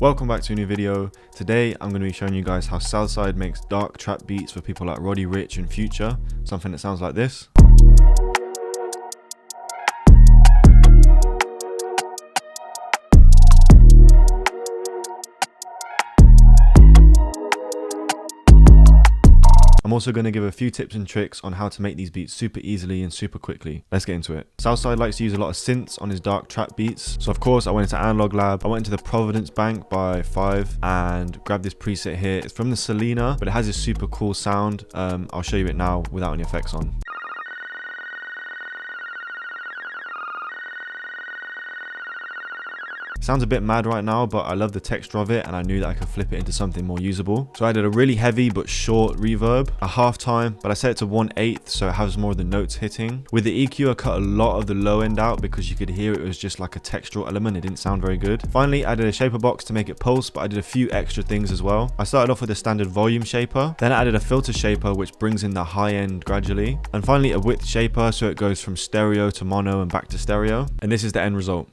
Welcome back to a new video. Today I'm going to be showing you guys how Southside makes dark trap beats for people like Roddy Ricch and Future, something that sounds like this. I'm also going to give a few tips and tricks on how to make these beats super easily and super quickly. Let's get into it. Southside likes to use a lot of synths on his dark trap beats. So of course I went into Analog Lab, I went into the Providence Bank by 5 and grabbed this preset here. It's from the Selena, but it has this super cool sound. I'll show you it now without any effects on. Sounds a bit mad right now, but I love the texture of it and I knew that I could flip it into something more usable. So I did a really heavy but short reverb, a half-time, but I set it to 1/8 so it has more of the notes hitting. With the EQ I cut a lot of the low end out because you could hear it was just like a textural element, it didn't sound very good. Finally I did a shaper box to make it pulse, but I did a few extra things as well. I started off with a standard volume shaper, then I added a filter shaper which brings in the high end gradually, and finally a width shaper so it goes from stereo to mono and back to stereo, and this is the end result.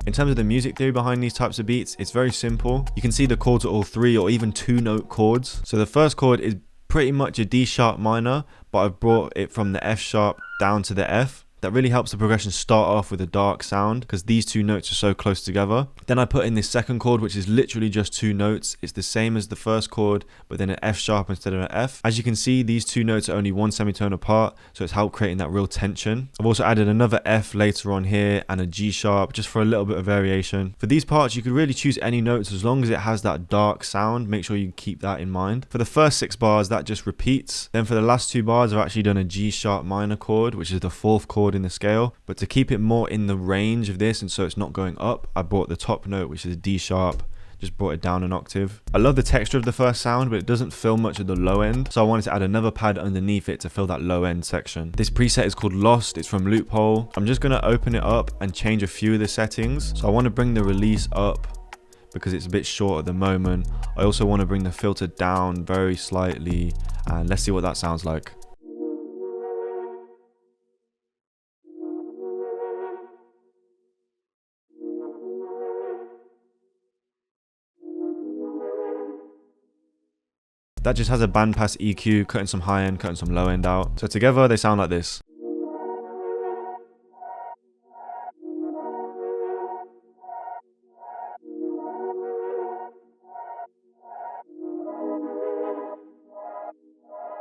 In terms of the music theory behind these types of beats, it's very simple. You can see the chords are all 3 or even 2-note chords. So the first chord is pretty much a D sharp minor, but I've brought it from the F sharp down to the F. That really helps the progression start off with a dark sound because these 2 notes are so close together. Then I put in this second chord, which is literally just 2 notes. It's the same as the first chord, but then an F sharp instead of an F. As you can see, these 2 notes are only 1 semitone apart, so it's helped creating that real tension. I've also added another F later on here and a G sharp just for a little bit of variation. For these parts, you could really choose any notes as long as it has that dark sound. Make sure you keep that in mind. For the first 6 bars, that just repeats. Then for the last 2 bars, I've actually done a G sharp minor chord, which is the 4th chord in the scale. But to keep it more in the range of this and so it's not going up, I brought the top note, which is D sharp, just brought it down an octave. I love the texture of the first sound, but it doesn't fill much of the low end, so I wanted to add another pad underneath it to fill that low end section. This preset is called Lost. It's from Loophole. I'm just going to open it up and change a few of the settings. So I want to bring the release up because it's a bit short at the moment. I also want to bring the filter down very slightly, and let's see what that sounds like. That just has a bandpass EQ, cutting some high end, cutting some low end out. So together they sound like this.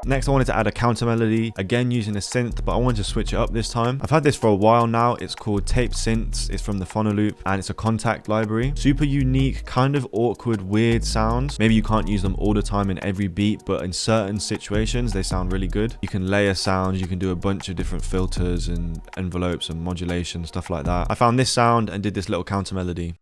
Next I wanted to add a counter melody, again using a synth, but I wanted to switch it up this time. I've had this for a while now. It's called Tape Synths. It's from the Phonoloop and it's a contact library. Super unique, kind of awkward, weird sounds. Maybe you can't use them all the time in every beat, but in certain situations they sound really good. You can layer sounds, you can do a bunch of different filters and envelopes and modulation, stuff like that. I found this sound and did this little counter melody.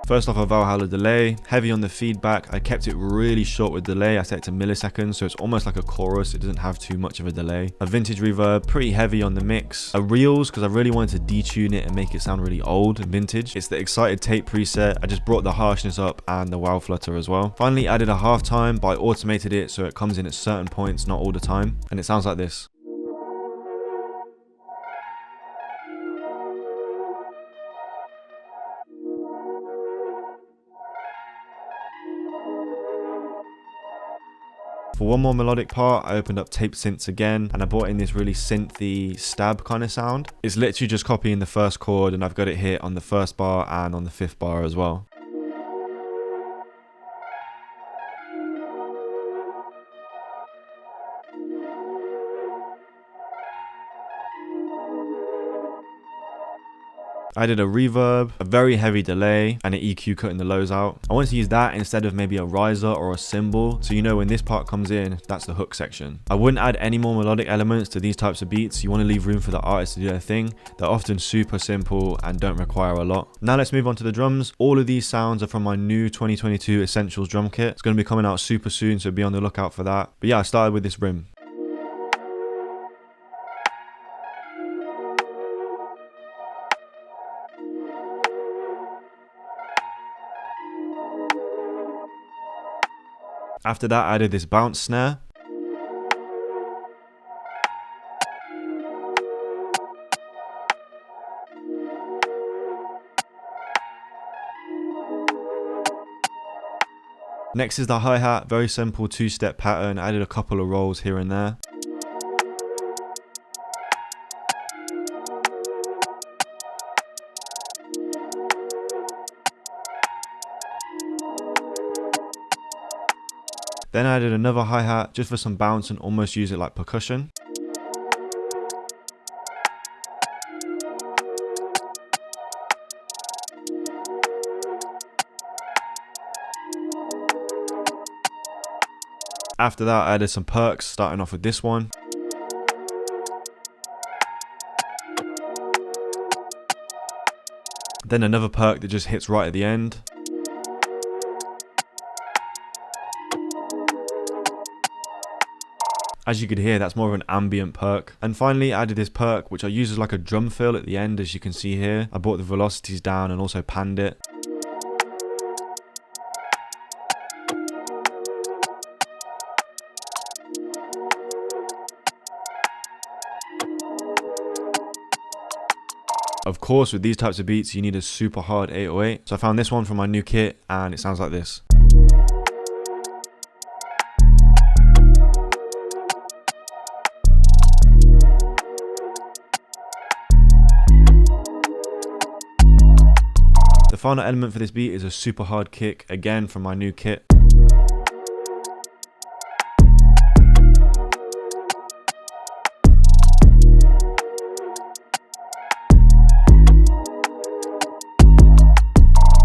First off, a Valhalla delay, heavy on the feedback. I kept it really short with delay. I set it to milliseconds, so it's almost like a chorus. It doesn't have too much of a delay. A vintage reverb, pretty heavy on the mix. A reels, because I really wanted to detune it and make it sound really old and vintage. It's the excited tape preset. I just brought the harshness up and the wow flutter as well. Finally added a halftime, but I automated it so it comes in at certain points, not all the time. And it sounds like this. For one more melodic part, I opened up Tape Synths again and I brought in this really synthy stab kind of sound. It's literally just copying the first chord and I've got it here on the 1st bar and on the 5th bar as well. I did a reverb, a very heavy delay, and an EQ cutting the lows out. I wanted to use that instead of maybe a riser or a cymbal, so you know when this part comes in, that's the hook section. I wouldn't add any more melodic elements to these types of beats. You want to leave room for the artist to do their thing. They're often super simple and don't require a lot. Now let's move on to the drums. All of these sounds are from my new 2022 Essentials drum kit. It's going to be coming out super soon, so be on the lookout for that. But yeah, I started with this rim. After that, I added this bounce snare. Next is the hi-hat, very simple 2-step pattern, added a couple of rolls here and there. Then I added another hi-hat just for some bounce and almost use it like percussion. After that, I added some perks, starting off with this one. Then another perk that just hits right at the end. As you could hear, that's more of an ambient perk. And finally, I added this perk, which I use as like a drum fill at the end, as you can see here. I brought the velocities down and also panned it. Of course, with these types of beats, you need a super hard 808. So I found this one from my new kit, and it sounds like this. The final element for this beat is a super hard kick, again from my new kit.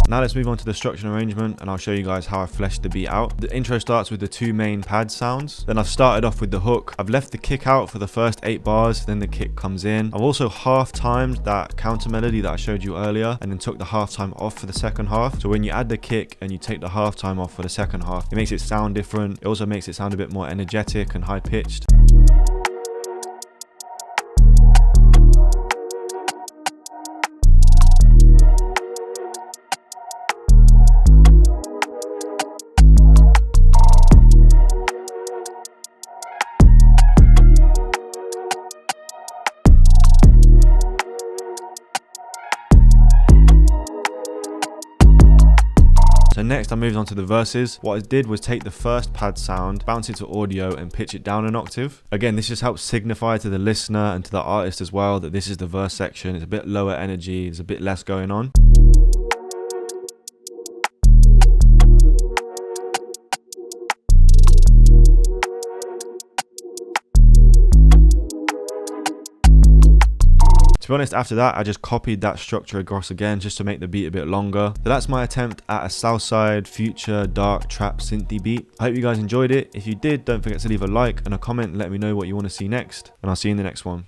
Now let's move on to the structure and arrangement, and I'll show you guys how I fleshed the beat out. The intro starts with the 2 main pad sounds. Then I've started off with the hook. I've left the kick out for the first 8 bars, then the kick comes in. I've also half-timed that counter melody that I showed you earlier, and then took the half-time off for the second half. So when you add the kick and you take the half-time off for the second half, it makes it sound different. It also makes it sound a bit more energetic and high-pitched. So next I moved on to the verses. What I did was take the first pad sound, bounce it to audio and pitch it down an octave. Again, this just helps signify to the listener and to the artist as well that this is the verse section. It's a bit lower energy, there's a bit less going on. To be honest, after that, I just copied that structure across again just to make the beat a bit longer. So that's my attempt at a southside, future, dark, trap, synthy beat. I hope you guys enjoyed it. If you did, don't forget to leave a like and a comment and let me know what you want to see next. And I'll see you in the next one.